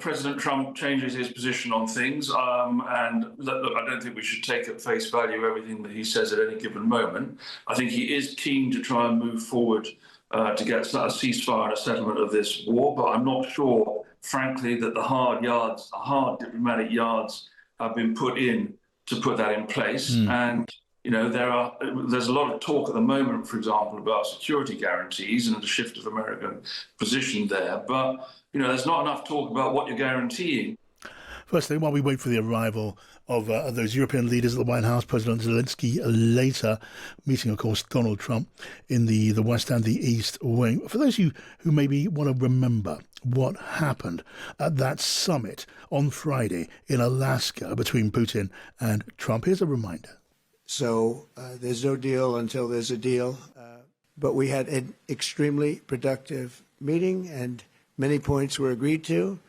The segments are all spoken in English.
President Trump changes his position on things, and look, I don't think we should take at face value everything that he says at any given moment. I think he is keen to try and move forward to get a ceasefire and a settlement of this war, but I'm not sure, frankly, that the hard diplomatic yards have been put in to put that in place. And there's a lot of talk at the moment, for example, about security guarantees and the shift of American position there. But, there's not enough talk about what you're guaranteeing. Firstly, while we wait for the arrival of those European leaders at the White House, President Zelensky later, meeting, of course, Donald Trump in the West and the East Wing. For those of you who maybe want to remember what happened at that summit on Friday in Alaska between Putin and Trump, here's a reminder. So there's no deal until there's a deal. But we had an extremely productive meeting and many points were agreed to.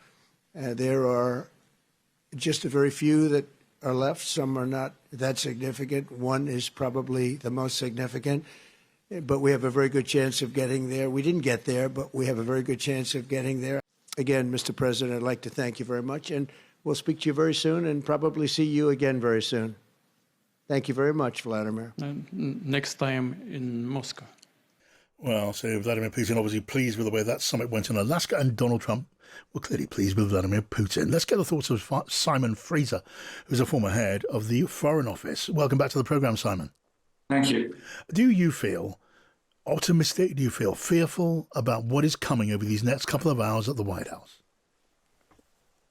There are just a very few that are left. Some are not that significant. One is probably the most significant. But we have a very good chance of getting there. We didn't get there, but we have a very good chance of getting there. Again, Mr. President, I'd like to thank you very much. And we'll speak to you very soon and probably see you again very soon. Thank you very much, Vladimir. Next time in Moscow. Well, so Vladimir Putin obviously pleased with the way that summit went in Alaska, and Donald Trump were clearly pleased with Vladimir Putin. Let's get the thoughts of Simon Fraser, who's a former head of the Foreign Office. Welcome back to the programme, Simon. Thank you. Do you feel optimistic? Do you feel fearful about what is coming over these next couple of hours at the White House?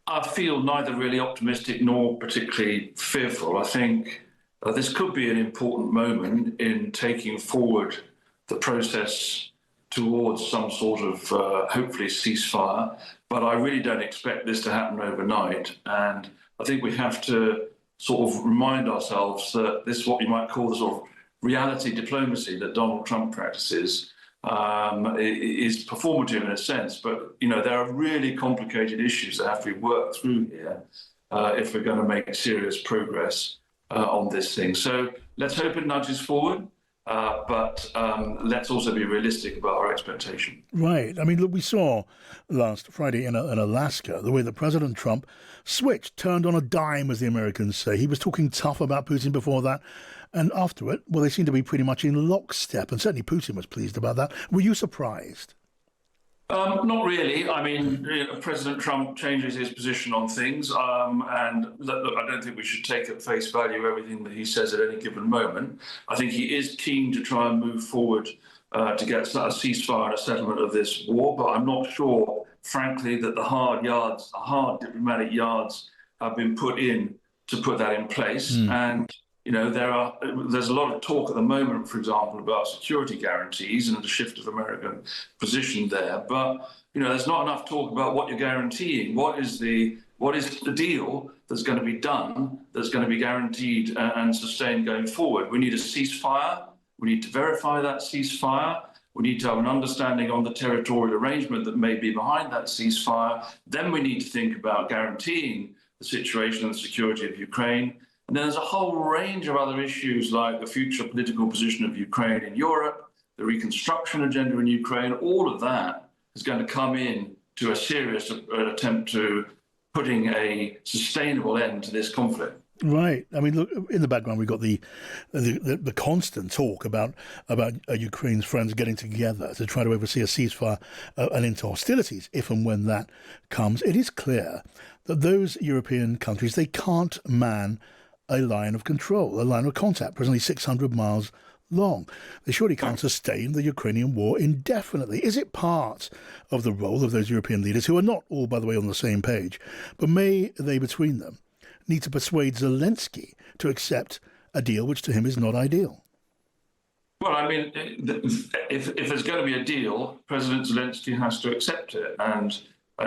I feel neither really optimistic nor particularly fearful. I think this could be an important moment in taking forward the process towards some sort of hopefully ceasefire, but I really don't expect this to happen overnight. And I think we have to sort of remind ourselves that this is what you might call the sort of reality diplomacy that Donald Trump practices is performative in a sense, but there are really complicated issues that have to be worked through here if we're going to make serious progress on this thing. So let's hope it nudges forward. But let's also be realistic about our expectation. Right. I mean, look, we saw last Friday in Alaska the way that President Trump switched, turned on a dime, as the Americans say. He was talking tough about Putin before that. And after it, well, they seem to be pretty much in lockstep. And certainly Putin was pleased about that. Were you surprised? Not really. I mean, President Trump changes his position on things. And look, I don't think we should take at face value everything that he says at any given moment. I think he is keen to try and move forward to get a ceasefire and a settlement of this war. But I'm not sure, frankly, that the hard diplomatic yards have been put in to put that in place. And there's a lot of talk at the moment, for example, about security guarantees and the shift of American position there. But, there's not enough talk about what you're guaranteeing. What is the deal that's going to be done, that's going to be guaranteed and sustained going forward? We need a ceasefire. We need to verify that ceasefire. We need to have an understanding on the territorial arrangement that may be behind that ceasefire. Then we need to think about guaranteeing the situation and the security of Ukraine. And there's a whole range of other issues like the future political position of Ukraine in Europe, the reconstruction agenda in Ukraine. All of that is going to come in to a serious attempt to putting a sustainable end to this conflict. Right. I mean, look, in the background, we've got the constant talk about Ukraine's friends getting together to try to oversee a ceasefire and into hostilities, if and when that comes. It is clear that those European countries, they can't man a line of control, a line of contact, presently 600 miles long. They surely can't sustain the Ukrainian war indefinitely. Is it part of the role of those European leaders, who are not all, by the way, on the same page, but may they, between them, need to persuade Zelensky to accept a deal which to him is not ideal? Well, I mean, if there's going to be a deal, President Zelensky has to accept it. And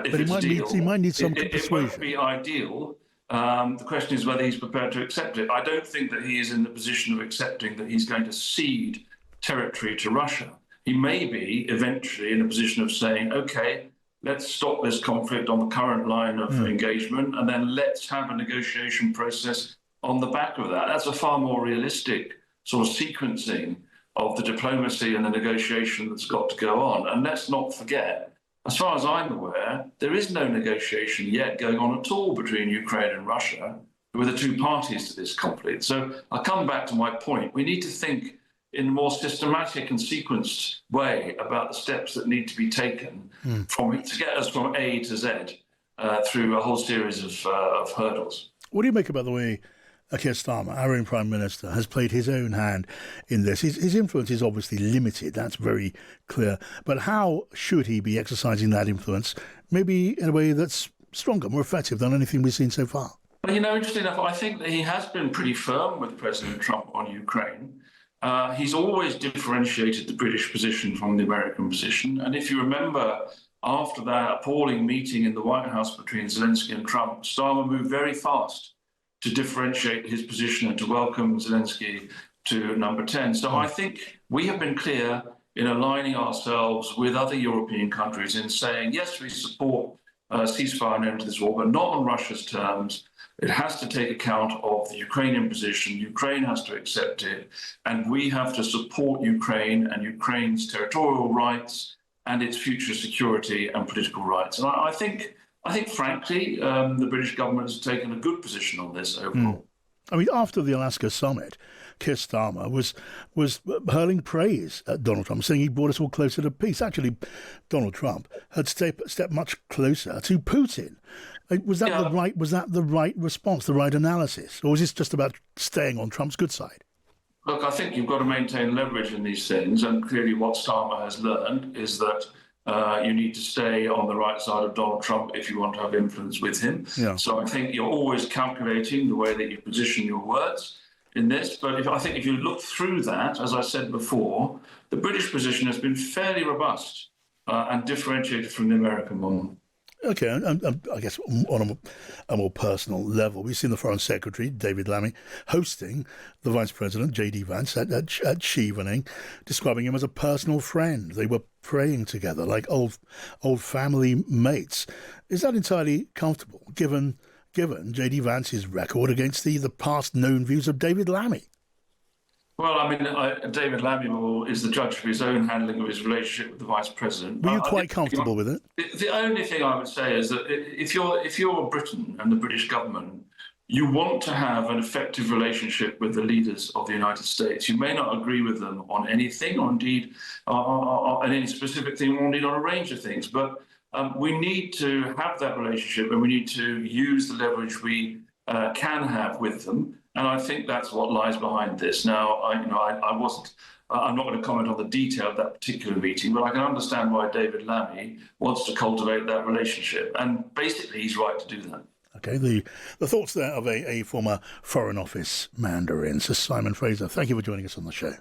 if it's a deal, he might need some persuasion. It won't be ideal. The question is whether he's prepared to accept it. I don't think that he is in the position of accepting that he's going to cede territory to Russia. He may be eventually in a position of saying, OK, let's stop this conflict on the current line of engagement, and then let's have a negotiation process on the back of that. That's a far more realistic sort of sequencing of the diplomacy and the negotiation that's got to go on. And let's not forget, as far as I'm aware, there is no negotiation yet going on at all between Ukraine and Russia, who are the two parties to this conflict. So I'll come back to my point. We need to think in a more systematic and sequenced way about the steps that need to be taken to get us from A to Z through a whole series of hurdles. What do you make about the way Keir Starmer, our own Prime Minister, has played his own hand in this? His influence is obviously limited, that's very clear. But how should he be exercising that influence, maybe in a way that's stronger, more effective than anything we've seen so far? Well, interesting enough, I think that he has been pretty firm with President Trump on Ukraine. He's always differentiated the British position from the American position. And if you remember, after that appalling meeting in the White House between Zelensky and Trump, Starmer moved very fast to differentiate his position and to welcome Zelensky to number 10. So I think we have been clear in aligning ourselves with other European countries in saying, yes, we support ceasefire and end to this war, but not on Russia's terms. It has to take account of the Ukrainian position. Ukraine has to accept it. And we have to support Ukraine and Ukraine's territorial rights and its future security and political rights. And I think, frankly, the British government has taken a good position on this overall. I mean, after the Alaska summit, Keir Starmer was hurling praise at Donald Trump, saying he brought us all closer to peace. Actually, Donald Trump had stepped much closer to Putin. Was that the right response, the right analysis, or was this just about staying on Trump's good side? Look, I think you've got to maintain leverage in these things, and clearly what Starmer has learned is that you need to stay on the right side of Donald Trump if you want to have influence with him. Yeah. So I think you're always calculating the way that you position your words in this. But I think if you look through that, as I said before, the British position has been fairly robust and differentiated from the American one. Okay, and I guess on a more personal level, we've seen the Foreign Secretary, David Lammy, hosting the Vice President, J.D. Vance, at Chevening, describing him as a personal friend. They were praying together like old family mates. Is that entirely comfortable, given J.D. Vance's record against the past known views of David Lammy? Well, I mean, David Lammy is the judge for his own handling of his relationship with the Vice President. Were you quite comfortable with it? The only thing I would say is that if you're Britain and the British government, you want to have an effective relationship with the leaders of the United States. You may not agree with them on anything, or indeed on any specific thing, or indeed on a range of things. But we need to have that relationship, and we need to use the leverage we can have with them. And I think that's what lies behind this. Now, I'm not going to comment on the detail of that particular meeting, but I can understand why David Lammy wants to cultivate that relationship. And basically, he's right to do that. Okay, the thoughts there of a former Foreign Office Mandarin, Sir Simon Fraser. Thank you for joining us on the show.